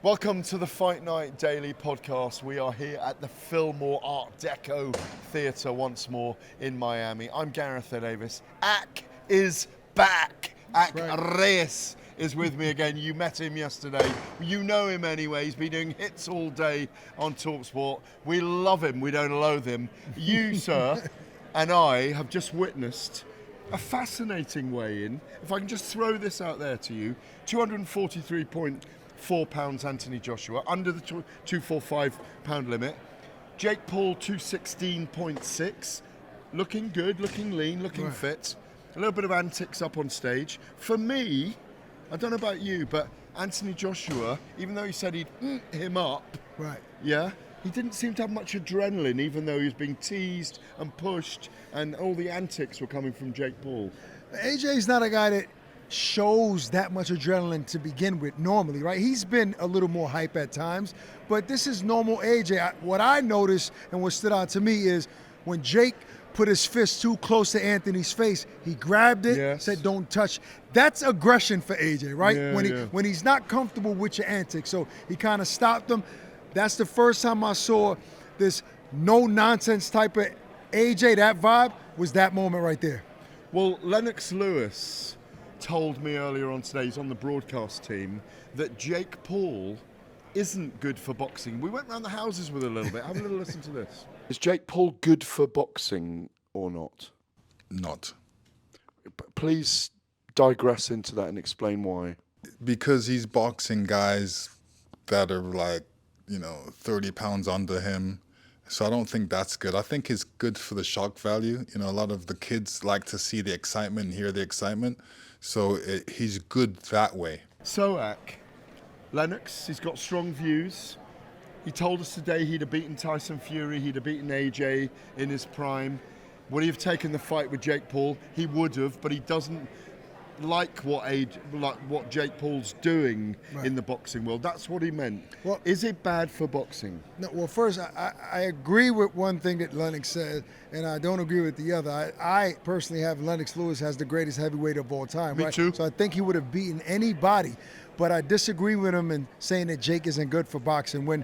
Welcome to the Fight Night Daily podcast. We are here at the Fillmore Art Deco Theatre once more in Miami. I'm Gareth Davies. Ak is back. Reyes is with me again. You met him yesterday. You know him anyway. He's been doing hits all day on talkSPORT. We love him. We don't loathe him. You, sir, and I have just witnessed a fascinating weigh-in. If I can just throw this out there to you, 243.4 pounds Anthony Joshua, under the 245 pound limit. Jake Paul 216.6, looking good, looking lean, looking fit. A little bit of antics up on stage. For me, I don't know about you, but Anthony Joshua, even though he said he'd him up, he didn't seem to have much adrenaline, even though he was being teased and pushed, and all the antics were coming from Jake Paul. AJ's not a guy that shows that much adrenaline to begin with normally, right? He's been a little more hype at times, but this is normal AJ. What I noticed and what stood out to me is when Jake put his fist too close to Anthony's face, he grabbed it, said don't touch. That's aggression for AJ, right? When he's not comfortable with your antics. So he kind of stopped him. That's the first time I saw this no-nonsense type of AJ. That vibe was that moment right there. Well, Lennox Lewis told me earlier on today, he's on the broadcast team, that Jake Paul isn't good for boxing. We went around the houses with a little bit. Have a little listen to this. Is Jake Paul good for boxing or not? Not. Please digress into that and explain why. Because he's boxing guys that are like, 30 pounds under him. So I don't think that's good. I think it's good for the shock value. A lot of the kids like to see the excitement and hear the excitement. So he's good that way. So, Lennox, he's got strong views. He told us today he'd have beaten Tyson Fury, he'd have beaten AJ in his prime. Would he have taken the fight with Jake Paul? He would have, but he doesn't like what Jake Paul's doing in the boxing world. That's what he meant. Well, is it bad for boxing? No. Well, first, I agree with one thing that Lennox said, and I don't agree with the other. I personally have Lennox Lewis as the greatest heavyweight of all time. Me too. So I think he would have beaten anybody, but I disagree with him in saying that Jake isn't good for boxing. When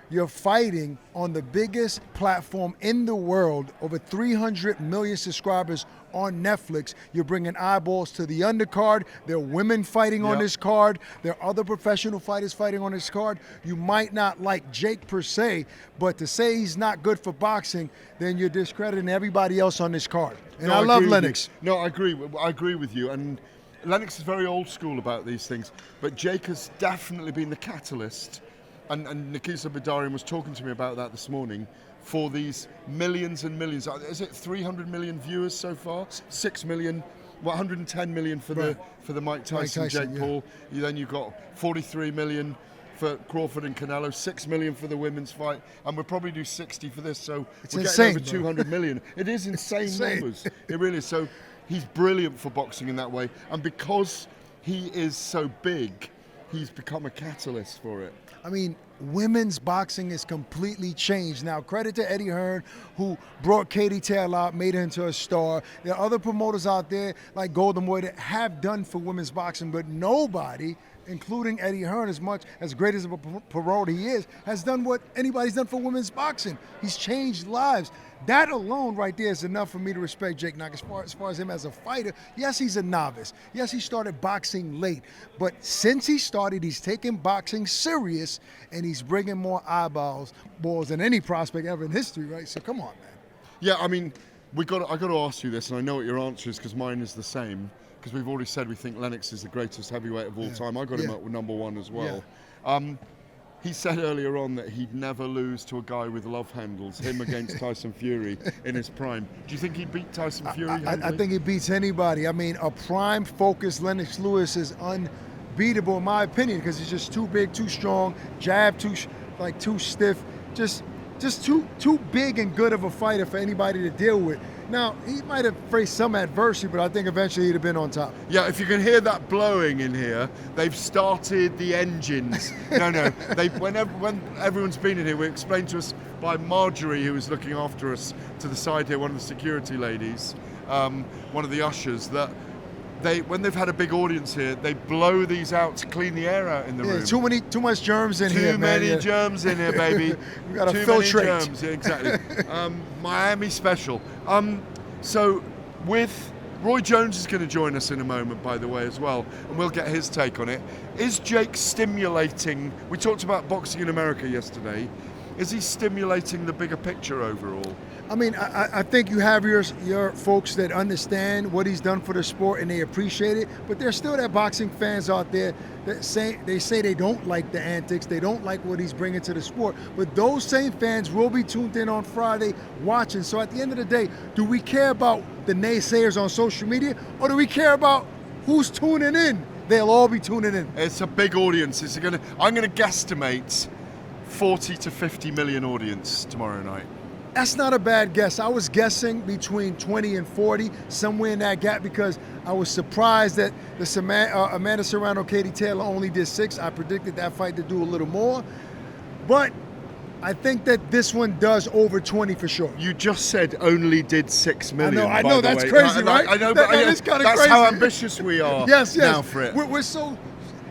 you're fighting on the biggest platform in the world, over 300 million subscribers on Netflix. You're bringing eyeballs to the undercard. There are women fighting on this card. There are other professional fighters fighting on this card. You might not like Jake per se, but to say he's not good for boxing, then you're discrediting everybody else on this card. And I love Lennox. No, I agree with you. And Lennox is very old school about these things, but Jake has definitely been the catalyst. And Nikita Badarian was talking to me about that this morning, for these millions and millions. Is it 300 million viewers so far? 6 million, 110 million for the Mike Tyson Jake Paul. Then you've got 43 million for Crawford and Canelo, 6 million for the women's fight, and we'll probably do 60 for this. So it's we're insane, getting over 200 million. It is insane numbers. It really is. So he's brilliant for boxing in that way, and because he is so big, he's become a catalyst for it. I mean, women's boxing is completely changed. Now, credit to Eddie Hearn, who brought Katie Taylor out, made her into a star. There are other promoters out there like Golden Boy that have done for women's boxing, but nobody, including Eddie Hearn, as great as a promoter he is, has done what anybody's done for women's boxing. He's changed lives. That alone right there is enough for me to respect Jake. Now, as far as him as a fighter, yes, he's a novice. Yes, he started boxing late. But since he started, he's taken boxing serious, and he's bringing more eyeballs than any prospect ever in history, right? So come on, man. Yeah, I mean, I got to ask you this, and I know what your answer is because mine is the same, because we've already said we think Lennox is the greatest heavyweight of all time. I got him at number one as well. Yeah. He said earlier on that he'd never lose to a guy with love handles, him against Tyson Fury in his prime. Do you think he'd beat Tyson Fury? I think he beats anybody. I mean, a prime-focused Lennox Lewis is unbeatable in my opinion because he's just too big, too strong, jab too stiff, just too big and good of a fighter for anybody to deal with. Now, he might have faced some adversity, but I think eventually he'd have been on top. Yeah, if you can hear that blowing in here, they've started the engines. When everyone's been in here, we explained to us by Marjorie, who was looking after us to the side here, one of the security ladies, one of the ushers, that when they've had a big audience here, they blow these out to clean the air out in the room. Too much germs in here, Too man. many germs in here, baby. We got to Too filtrate. many germs, yeah, exactly. Miami special. So with Roy Jones is going to join us in a moment, by the way, as well, and we'll get his take on it. Is Jake stimulating? We talked about boxing in America yesterday. Is he stimulating the bigger picture overall? I mean, I think you have your folks that understand what he's done for the sport and they appreciate it, but there's still that boxing fans out there that say they don't like the antics, they don't like what he's bringing to the sport, but those same fans will be tuned in on Friday watching. So at the end of the day, do we care about the naysayers on social media, or do we care about who's tuning in? They'll all be tuning in. It's a big audience. I'm going to guesstimate 40 to 50 million audience tomorrow night. That's not a bad guess. I was guessing between 20 and 40, somewhere in that gap, because I was surprised that the Amanda Serrano, Katie Taylor only did 6. I predicted that fight to do a little more. But I think that this one does over 20 for sure. You just said only did 6 million. I know that's crazy, right? I know, but that's kind of crazy. That's how ambitious we are yes. now for it. We're so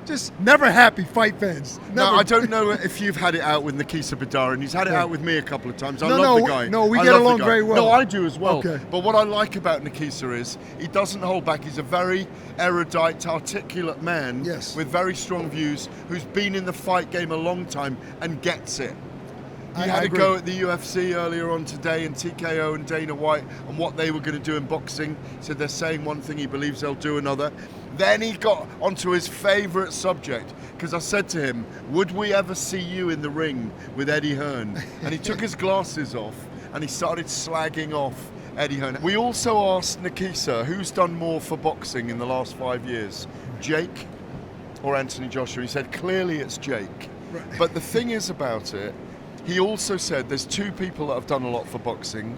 just never happy fight fans. Never. No, I don't know if you've had it out with Nikisa Bidar, and he's had it out with me a couple of times. I No, love the guy. no, we I get love along the guy. very well. No, I do as well. Okay. But what I like about Nikisa is he doesn't hold back. He's a very erudite, articulate man with very strong views, who's been in the fight game a long time and gets it. He had a go at the UFC earlier on today, and TKO and Dana White, and what they were going to do in boxing. He said they're saying one thing, he believes they'll do another. Then he got onto his favourite subject, because I said to him, would we ever see you in the ring with Eddie Hearn? And he took his glasses off and he started slagging off Eddie Hearn. We also asked Nikisa, who's done more for boxing in the last 5 years, Jake or Anthony Joshua? He said, clearly it's Jake. Right. But the thing is about it, he also said there's 2 people that have done a lot for boxing,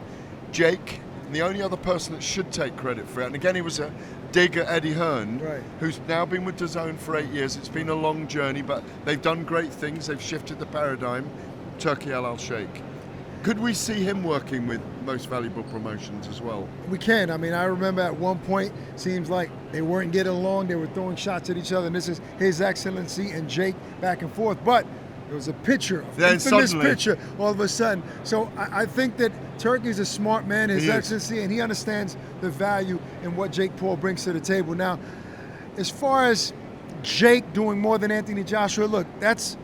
Jake, and the only other person that should take credit for it, and again, he was a dig at Eddie Hearn, who's now been with DAZN for 8 years. It's been a long journey, but they've done great things. They've shifted the paradigm. Turki Al-Sheikh. Could we see him working with Most Valuable Promotions as well? We can. I mean, I remember at one point, seems like they weren't getting along. They were throwing shots at each other, and this is His Excellency and Jake back and forth. But there was a picture, an infamous picture, all of a sudden. So I think that Turki's a smart man, His Excellency, and he understands the value in what Jake Paul brings to the table. Now, as far as Jake doing more than Anthony Joshua, look, that's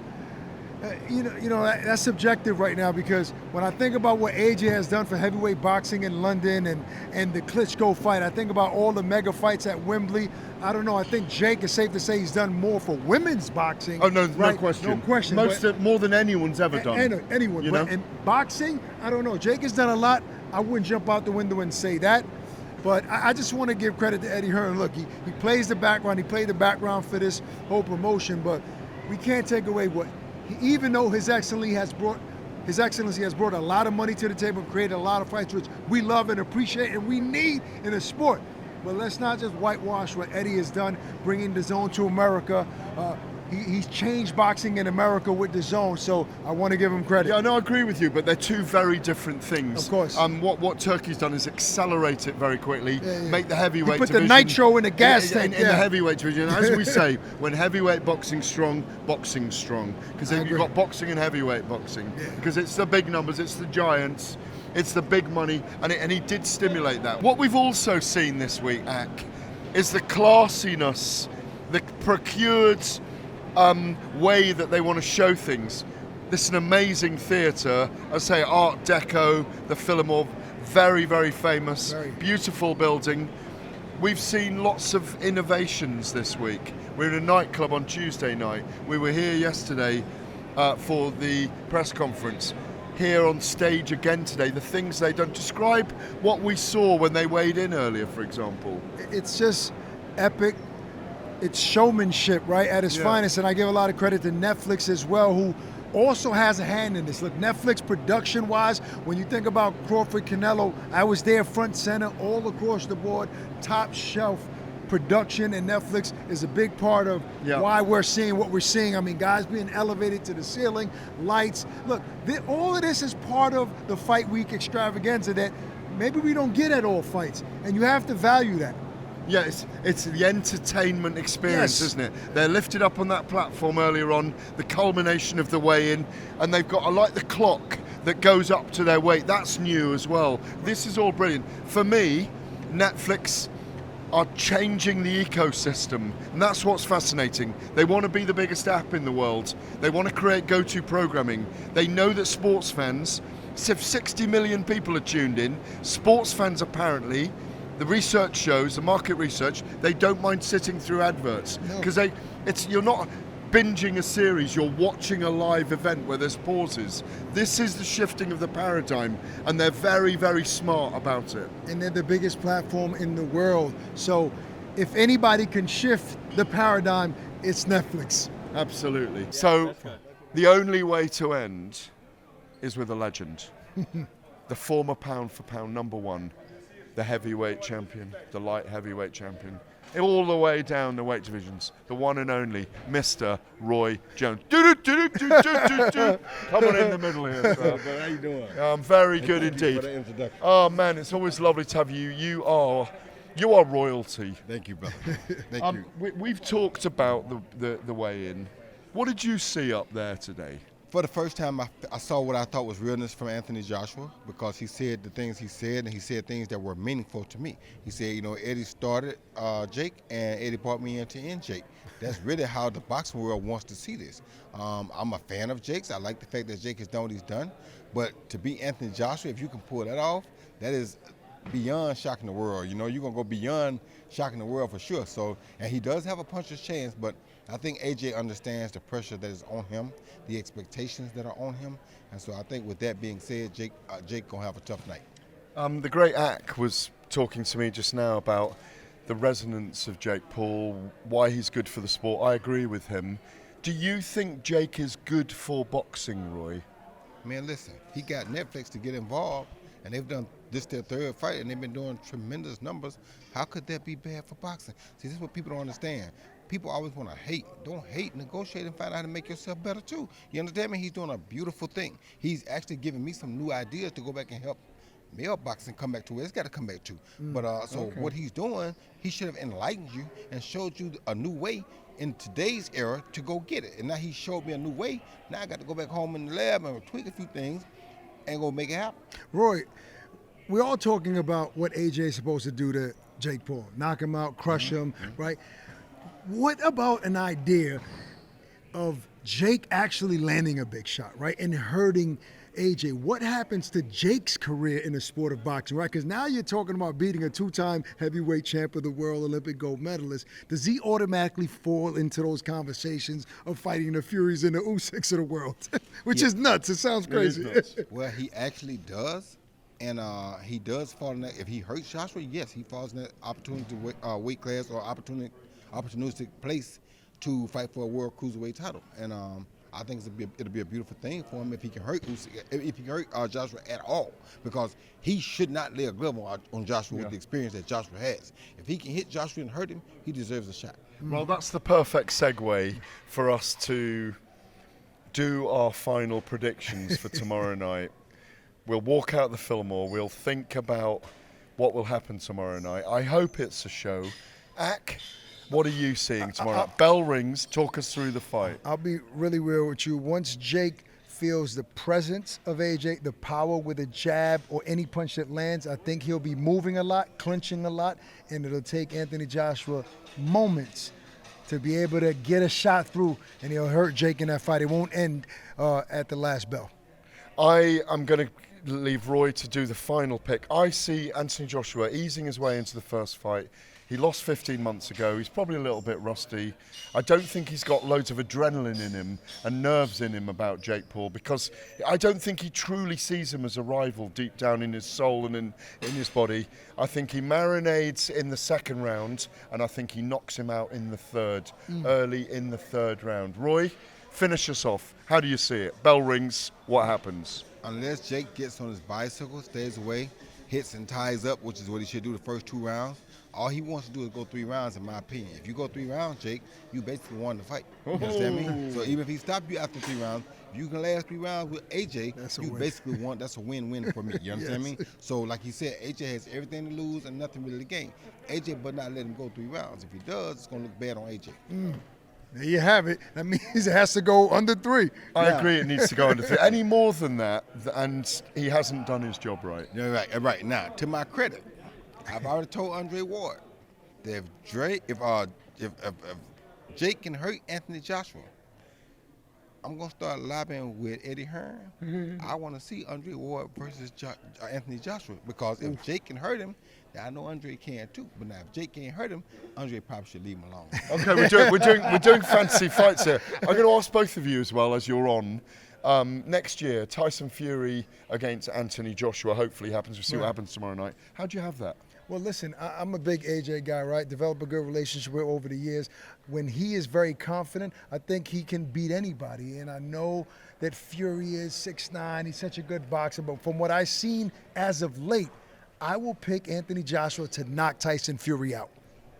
that's subjective right now, because when I think about what AJ has done for heavyweight boxing in London and the Klitschko fight, I think about all the mega fights at Wembley. I don't know. I think Jake, is safe to say, he's done more for women's boxing. Oh, no, right? no question. No question. More than anyone's ever done. Anyone. You know? But in boxing, I don't know. Jake has done a lot. I wouldn't jump out the window and say that. But I just want to give credit to Eddie Hearn. Look, he plays the background. He played the background for this whole promotion. But we can't take away what, even though His Excellency has brought a lot of money to the table and created a lot of fights, which we love and appreciate and we need in the sport. But let's not just whitewash what Eddie has done, bringing DAZN to America. He's changed boxing in America with DAZN, so I want to give him credit. Yeah, no, I agree with you, but they're 2 very different things. Of course. What Turkey's done is accelerate it very quickly, make the heavyweight put division... the nitro in the gas tank. In the heavyweight division. As we say, when heavyweight boxing's strong, boxing's strong. Because then you've got boxing and heavyweight boxing. Because it's the big numbers, it's the giants, it's the big money, and he did stimulate that. What we've also seen this week, Ak, is the classiness, the procured way that they want to show things. This is an amazing theatre. I say Art Deco, the Fillmore, very, very famous, beautiful building. We've seen lots of innovations this week. We're in a nightclub on Tuesday night. We were here yesterday for the press conference. Here on stage again today, the things they don't describe what we saw when they weighed in earlier, for example. It's just epic. It's showmanship, right, at its finest. And I give a lot of credit to Netflix as well, who also has a hand in this. Look, Netflix production-wise, when you think about Crawford Canelo, I was there front center, all across the board, top shelf production, and Netflix is a big part of why we're seeing what we're seeing. I mean, guys being elevated to the ceiling, lights. Look, all of this is part of the Fight Week extravaganza that maybe we don't get at all fights, and you have to value that. Yeah, it's the entertainment experience, Yes. isn't it? They're lifted up on that platform earlier on, the culmination of the weigh-in, and they've got, I like the clock that goes up to their weight. That's new as well. This is all brilliant. For me, Netflix are changing the ecosystem, and that's what's fascinating. They want to be the biggest app in the world. They want to create go-to programming. They know that sports fans, if 60 million people are tuned in, sports fans apparently, the research shows, the market research, they don't mind sitting through adverts because you're not binging a series, you're watching a live event where there's pauses. This is the shifting of the paradigm, and they're very, very smart about it. And they're the biggest platform in the world. So if anybody can shift the paradigm, it's Netflix. Absolutely. So the only way to end is with a legend. The former pound for pound number one, the heavyweight champion, the light heavyweight champion, all the way down the weight divisions, the one and only Mr. Roy Jones. Come on in the middle here, sir. How you doing? I'm very good Thank you indeed. for the introduction. Oh man, it's always lovely to have you. You are royalty. Thank you, brother. Thank you. We've talked about the weigh-in. What did you see up there today? For the first time, I saw what I thought was realness from Anthony Joshua, because he said the things he said, and he said things that were meaningful to me. He said, you know, Eddie started Jake, and Eddie brought me in to end Jake. That's really how the boxing world wants to see this. I'm a fan of Jake's. I like the fact that Jake has done what he's done. But to be Anthony Joshua, if you can pull that off, that is beyond shocking the world. You know, you're going to go beyond shocking the world for sure. So, and he does have a puncher's chance, but I think AJ understands the pressure that is on him, the expectations that are on him, and so I think with that being said, Jake gonna have a tough night. The great Ak was talking to me just now about the resonance of Jake Paul, why he's good for the sport. I agree with him. Do you think Jake is good for boxing, Roy? Man, listen, he got Netflix to get involved, and they've done this their third fight, and they've been doing tremendous numbers. How could that be bad for boxing? See, this is what people don't understand. People always want to hate. Don't hate. Negotiate and find out how to make yourself better too. You understand me? He's doing a beautiful thing. He's actually giving me some new ideas to go back and help male boxing come back to where it's got to come back to. What he's doing, he should have enlightened you and showed you a new way in today's era to go get it. And now he showed me a new way. Now I got to go back home in the lab and tweak a few things and go make it happen. Roy, we're all talking about what AJ is supposed to do to Jake Paul. Knock him out, crush him, right? What about an idea of Jake actually landing a big shot, right, and hurting AJ? What happens to Jake's career in the sport of boxing, right? Because now you're talking about beating a two-time heavyweight champ of the world, Olympic gold medalist. Does he automatically fall into those conversations of fighting the Furies and the Usyks of the world? Which is nuts. It sounds crazy. Well, he actually does. And he does fall in that. If he hurts Joshua, yes, he falls in that opportunity weight class or opportunistic place to fight for a world cruiserweight title. And I think it'll be a beautiful thing for him if he can hurt Joshua at all, because he should not lay a glove on Joshua with the experience that Joshua has. If he can hit Joshua and hurt him, he deserves a shot. Well, that's the perfect segue for us to do our final predictions for tomorrow night. We'll walk out the Fillmore. We'll think about what will happen tomorrow night. I hope it's a show. Ak, what are you seeing tomorrow night? Bell rings. Talk us through the fight. I'll be really real with you. Once Jake feels the presence of AJ, the power with a jab or any punch that lands, I think he'll be moving a lot, clinching a lot, and it'll take Anthony Joshua moments to be able to get a shot through, and he'll hurt Jake in that fight. It won't end at the last bell. I am going to leave Roy to do the final pick. I see Anthony Joshua easing his way into the first fight. He lost 15 months ago. He's probably a little bit rusty. I don't think he's got loads of adrenaline in him and nerves in him about Jake Paul, because I don't think he truly sees him as a rival deep down in his soul and in his body. I think he marinades in the second round, and I think he knocks him out in the third, early in the third round. Roy, finish us off. How do you see it? Bell rings. What happens? Unless Jake gets on his bicycle, stays away, hits and ties up, which is what he should do the first 2 rounds, all he wants to do is go 3 rounds, in my opinion. If you go 3 rounds, Jake, you basically won the fight. You understand me? So even if he stopped you after 3 rounds, If you can last 3 rounds with AJ, That's a you win. basically that's a win-win for me. You understand Yes. me? So like he said, AJ has everything to lose and nothing really to gain. AJ but not let him go 3 rounds. If he does, it's going to look bad on AJ. There you have it. That means it has to go under 3. I Yeah. agree it needs to go under 3. Any more than that, and he hasn't done his job right. Yeah, right. Now, to my credit, I've already told Andre Ward that if Jake can hurt Anthony Joshua, I'm gonna start lobbying with Eddie Hearn. I want to see Andre Ward versus Anthony Joshua because if Jake can hurt him, then I know Andre can too. But now if Jake can't hurt him, Andre probably should leave him alone. Okay, we're doing fantasy fights here. I'm going to ask both of you as well as you're on. Next year, Tyson Fury against Anthony Joshua hopefully happens. We'll see what happens tomorrow night. How do you have that? Well, listen, I'm a big AJ guy, right? Develop a good relationship with over the years. When he is very confident, I think he can beat anybody. And I know that Fury is 6'9". He's such a good boxer. But from what I've seen as of late, I will pick Anthony Joshua to knock Tyson Fury out.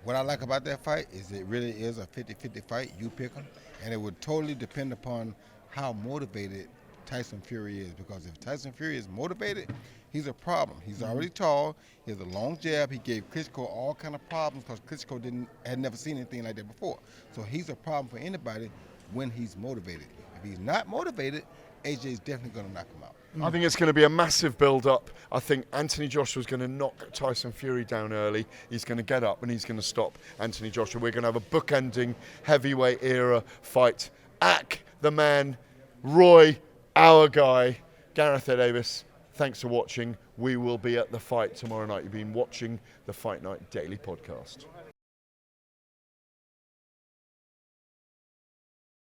What I like about that fight is it really is a 50-50 fight. You pick him, and it would totally depend upon how motivated Tyson Fury is. Because if Tyson Fury is motivated, he's a problem. He's already tall. He has a long jab. He gave Klitschko all kind of problems because Klitschko had never seen anything like that before. So he's a problem for anybody when he's motivated. If he's not motivated, AJ is definitely going to knock him out. I think it's going to be a massive build-up. I think Anthony Joshua's going to knock Tyson Fury down early. He's going to get up and he's going to stop Anthony Joshua. We're going to have a bookending heavyweight era fight. Ack, the man, Roy, our guy, Gareth Davies. Thanks for watching. We will be at the fight tomorrow night. You've been watching the Fight Night Daily Podcast.